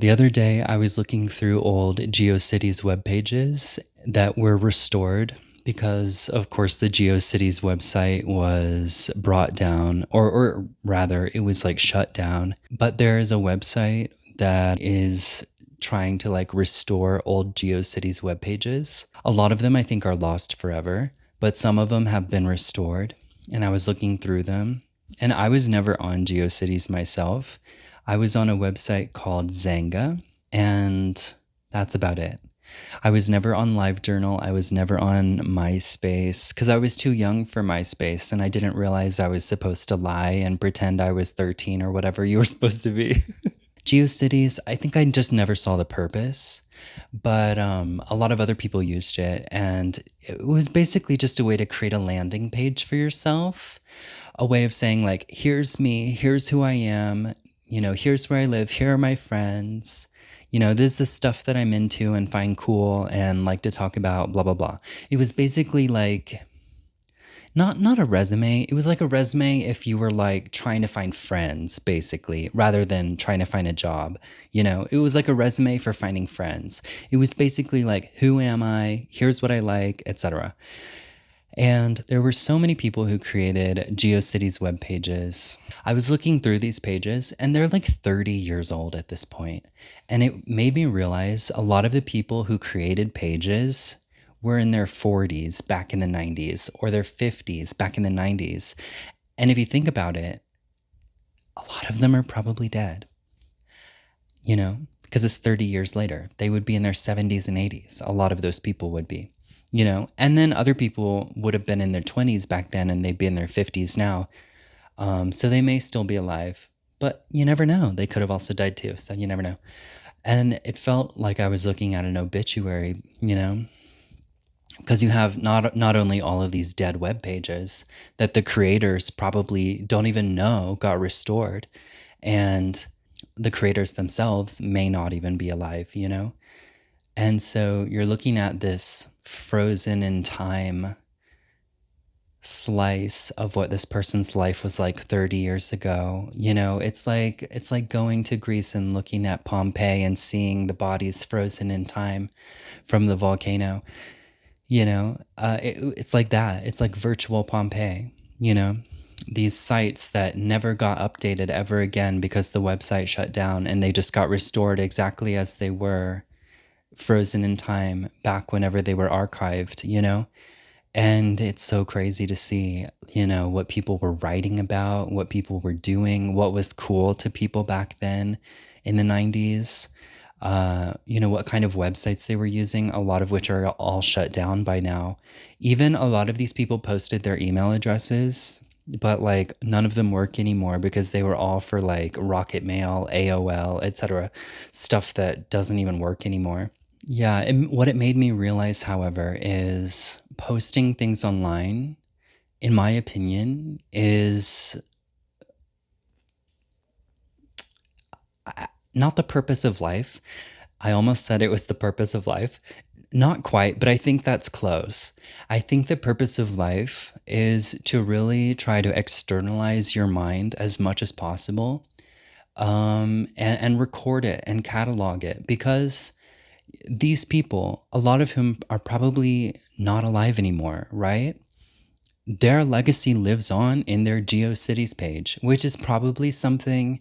The other day, I was looking through old Geocities web pages that were restored because, of course, the Geocities website was brought down, or rather, it was like shut down. But there is a website that is trying to like restore old Geocities web pages. A lot of them, I think, are lost forever, but some of them have been restored. And I was looking through them, and I was never on Geocities myself. I was on a website called Zanga, and that's about it. I was never on LiveJournal. I was never on MySpace because I was too young for MySpace and I didn't realize I was supposed to lie and pretend I was 13 or whatever you were supposed to be. GeoCities, I think I just never saw the purpose, but a lot of other people used it, and it was basically just a way to create a landing page for yourself, a way of saying, like, here's me, here's who I am, here's where I live, here are my friends, this is the stuff that I'm into and find cool and like to talk about, blah, blah, blah. It was basically like not a resume. It was like a resume if you were like trying to find friends, basically, rather than trying to find a job. It was like a resume for finding friends. It was basically like, who am I? Here's what I like, etc. And there were so many people who created GeoCities web pages. I was looking through these pages and they're like 30 years old at this point. And it made me realize a lot of the people who created pages were in their 40s back in the 90s or their 50s back in the 90s. And if you think about it, a lot of them are probably dead, because it's 30 years later. They would be in their 70s and 80s. A lot of those people would be. And then other people would have been in their 20s back then and they'd be in their 50s now. So they may still be alive, but you never know. They could have also died too. So you never know. And it felt like I was looking at an obituary, because you have not only all of these dead web pages that the creators probably don't even know got restored, and the creators themselves may not even be alive, And so you're looking at this frozen in time slice of what this person's life was like 30 years ago. It's like going to Greece and looking at Pompeii and seeing the bodies frozen in time from the volcano. It's like that. It's like virtual Pompeii, these sites that never got updated ever again because the website shut down and they just got restored exactly as they were, frozen in time back whenever they were archived, And it's so crazy to see, what people were writing about, what people were doing, what was cool to people back then in the 90s. What kind of websites they were using, a lot of which are all shut down by now. Even a lot of these people posted their email addresses, but like none of them work anymore because they were all for like Rocket Mail, AOL, etc. Stuff that doesn't even work anymore. Yeah, and what it made me realize, however, is posting things online, in my opinion, is not the purpose of life. I almost said it was the purpose of life. Not quite, but I think that's close. I think the purpose of life is to really try to externalize your mind as much as possible, and record it and catalog it, because these people, a lot of whom are probably not alive anymore, right? Their legacy lives on in their GeoCities page, which is probably something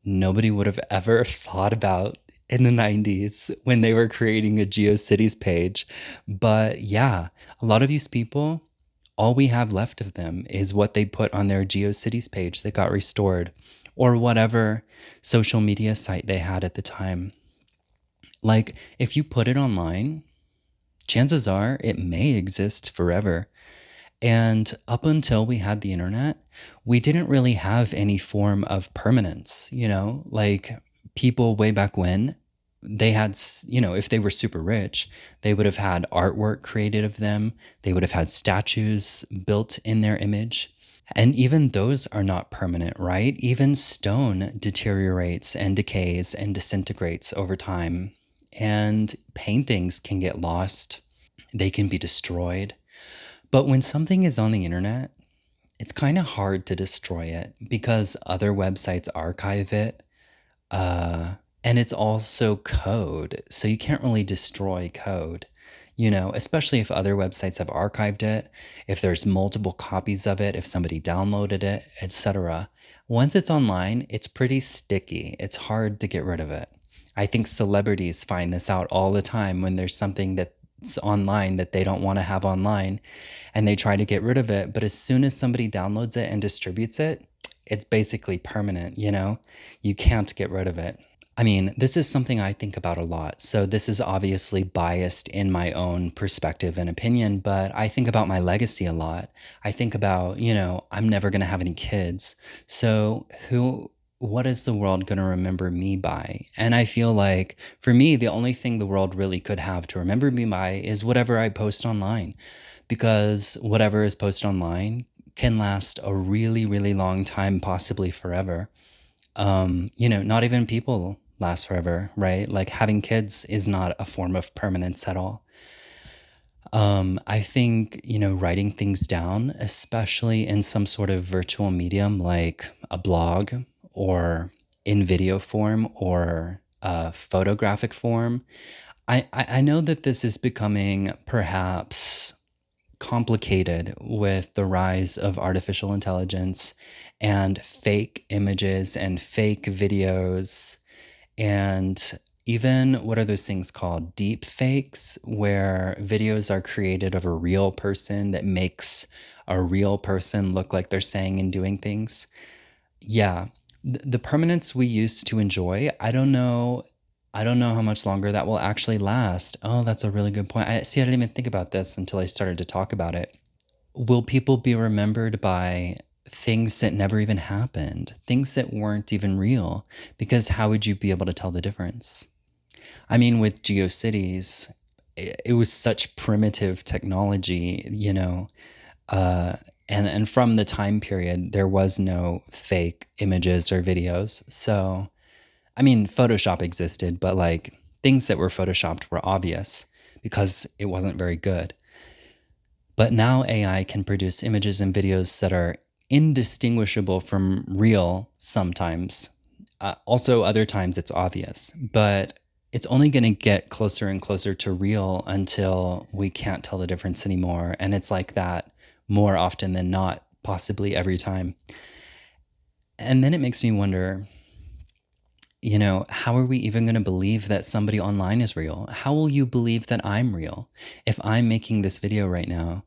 nobody would have ever thought about in the 90s when they were creating a GeoCities page. But yeah, a lot of these people, all we have left of them is what they put on their GeoCities page that got restored, or whatever social media site they had at the time. Like, if you put it online, chances are it may exist forever. And up until we had the internet, we didn't really have any form of permanence, like people way back when, they had, if they were super rich, they would have had artwork created of them. They would have had statues built in their image. And even those are not permanent, right? Even stone deteriorates and decays and disintegrates over time. And paintings can get lost. They can be destroyed. But when something is on the internet, it's kind of hard to destroy it because other websites archive it. And it's also code, so you can't really destroy code, especially if other websites have archived it, if there's multiple copies of it, if somebody downloaded it, etc. Once it's online, it's pretty sticky. It's hard to get rid of it. I think celebrities find this out all the time when there's something that's online that they don't want to have online and they try to get rid of it. But as soon as somebody downloads it and distributes it, it's basically permanent, You can't get rid of it. I mean, this is something I think about a lot. So, this is obviously biased in my own perspective and opinion, but I think about my legacy a lot. I think about, I'm never going to have any kids. So, what is the world going to remember me by? And I feel like for me, the only thing the world really could have to remember me by is whatever I post online, because whatever is posted online can last a really, really long time, possibly forever. Not even people last forever, right? Like having kids is not a form of permanence at all. I think, writing things down, especially in some sort of virtual medium like a blog or in video form or photographic form. I know that this is becoming perhaps complicated with the rise of artificial intelligence and fake images and fake videos and even what are those things called? Deep fakes, where videos are created of a real person that makes a real person look like they're saying and doing things. Yeah, the permanence we used to enjoy, I don't know. I don't know how much longer that will actually last. Oh, that's a really good point. I didn't even think about this until I started to talk about it. Will people be remembered by things that never even happened, things that weren't even real? Because how would you be able to tell the difference? I mean, with GeoCities, it was such primitive technology, uh, and from the time period, there was no fake images or videos. So, I mean, Photoshop existed, but like things that were Photoshopped were obvious because it wasn't very good. But now AI can produce images and videos that are indistinguishable from real sometimes. Also, other times it's obvious, but it's only going to get closer and closer to real until we can't tell the difference anymore. And it's like that more often than not, possibly every time. And then it makes me wonder, how are we even going to believe that somebody online is real? How will you believe that I'm real if I'm making this video right now?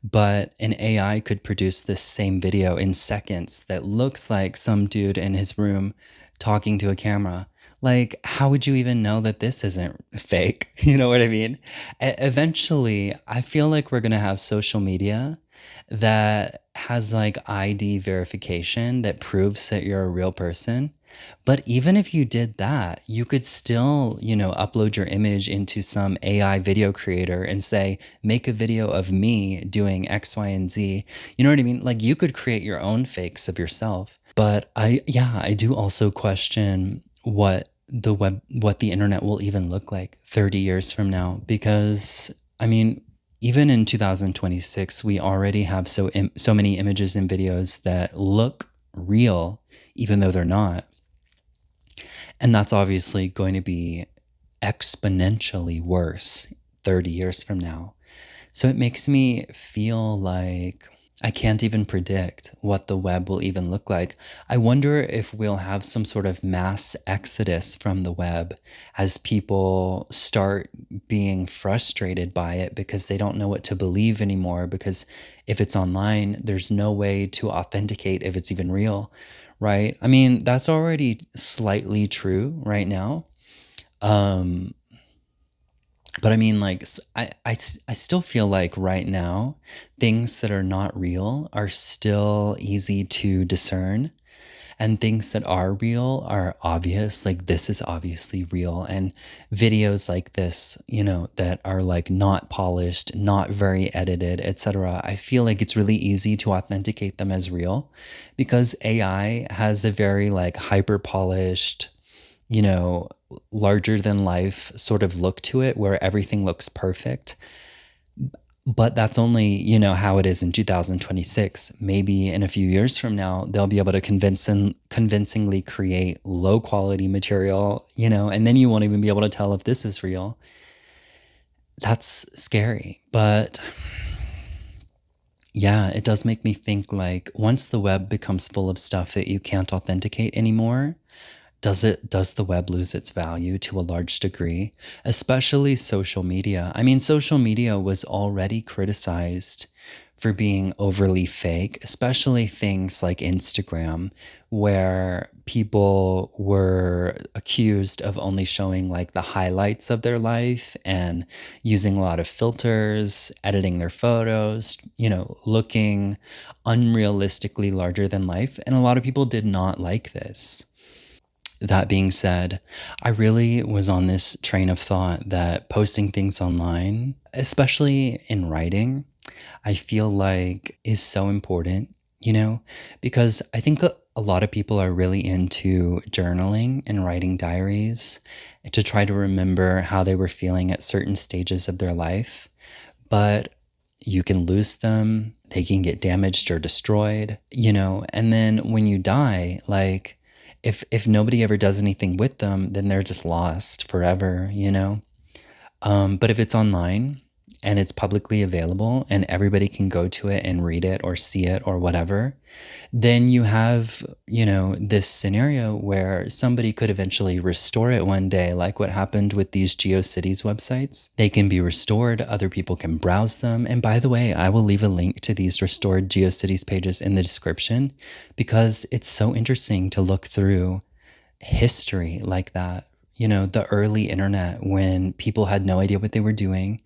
But an AI could produce this same video in seconds that looks like some dude in his room talking to a camera. Like, how would you even know that this isn't fake? You know what I mean? Eventually, I feel like we're going to have social media that has like ID verification that proves that you're a real person. But even if you did that, you could still, upload your image into some AI video creator and say, make a video of me doing X, Y, and Z. You know what I mean? Like you could create your own fakes of yourself. But I do also question what the internet will even look like 30 years from now. Because, I mean, even in 2026, we already have so many images and videos that look real, even though they're not. And that's obviously going to be exponentially worse 30 years from now. So it makes me feel like I can't even predict what the web will even look like. I wonder if we'll have some sort of mass exodus from the web as people start being frustrated by it because they don't know what to believe anymore. Because if it's online, there's no way to authenticate if it's even real, right? I mean, that's already slightly true right now. Um, but I mean, like, I still feel like right now, things that are not real are still easy to discern. And things that are real are obvious. Like, this is obviously real. And videos like this, that are like not polished, not very edited, etc. I feel like it's really easy to authenticate them as real because AI has a very like hyper polished, you know, larger than life sort of look to it where everything looks perfect. But that's only, how it is in 2026. Maybe in a few years from now, they'll be able to convincingly create low quality material, and then you won't even be able to tell if this is real. That's scary. But yeah, it does make me think like once the web becomes full of stuff that you can't authenticate anymore, does the web lose its value to a large degree, especially social media? I mean, social media was already criticized for being overly fake, especially things like Instagram, where people were accused of only showing like the highlights of their life and using a lot of filters, editing their photos, looking unrealistically larger than life. And a lot of people did not like this. That being said, I really was on this train of thought that posting things online, especially in writing, I feel like is so important, because I think a lot of people are really into journaling and writing diaries to try to remember how they were feeling at certain stages of their life. But you can lose them, they can get damaged or destroyed, and then when you die, like if nobody ever does anything with them, then they're just lost forever. But if it's online and it's publicly available and everybody can go to it and read it or see it or whatever, then you have, this scenario where somebody could eventually restore it one day, like what happened with these GeoCities websites. They can be restored, other people can browse them. And by the way, I will leave a link to these restored GeoCities pages in the description because it's so interesting to look through history like that. The early internet when people had no idea what they were doing.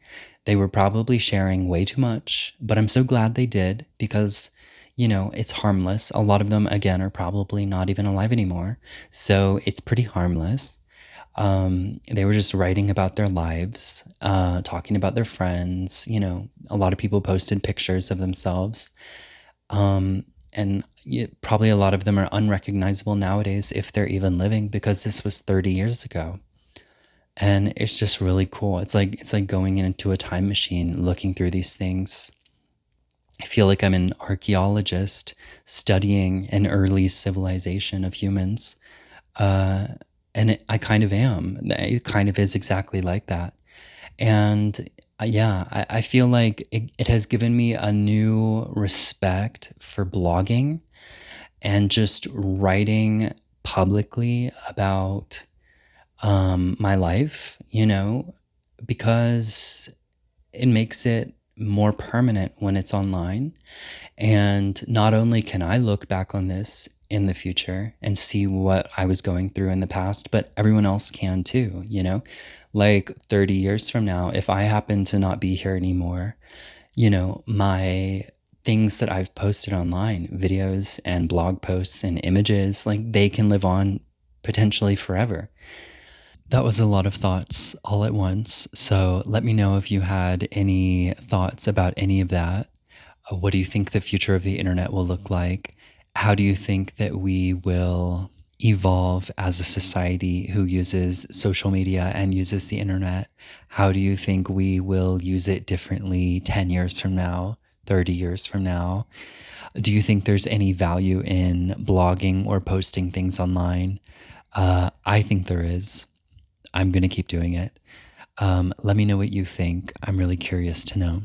They were probably sharing way too much, but I'm so glad they did because, it's harmless. A lot of them, again, are probably not even alive anymore. So it's pretty harmless. They were just writing about their lives, talking about their friends. A lot of people posted pictures of themselves. And probably a lot of them are unrecognizable nowadays if they're even living because this was 30 years ago. And it's just really cool. It's like going into a time machine looking through these things. I feel like I'm an archaeologist studying an early civilization of humans. Uh, and I kind of am. It kind of is exactly like that. And yeah, I feel like it has given me a new respect for blogging and just writing publicly about my life, because it makes it more permanent when it's online. And not only can I look back on this in the future and see what I was going through in the past, but everyone else can too. Like 30 years from now, if I happen to not be here anymore, my things that I've posted online, videos and blog posts and images, like they can live on potentially forever. That was a lot of thoughts all at once. So let me know if you had any thoughts about any of that. What do you think the future of the internet will look like? How do you think that we will evolve as a society who uses social media and uses the internet? How do you think we will use it differently 10 years from now, 30 years from now? Do you think there's any value in blogging or posting things online? I think there is. I'm going to keep doing it. Let me know what you think. I'm really curious to know.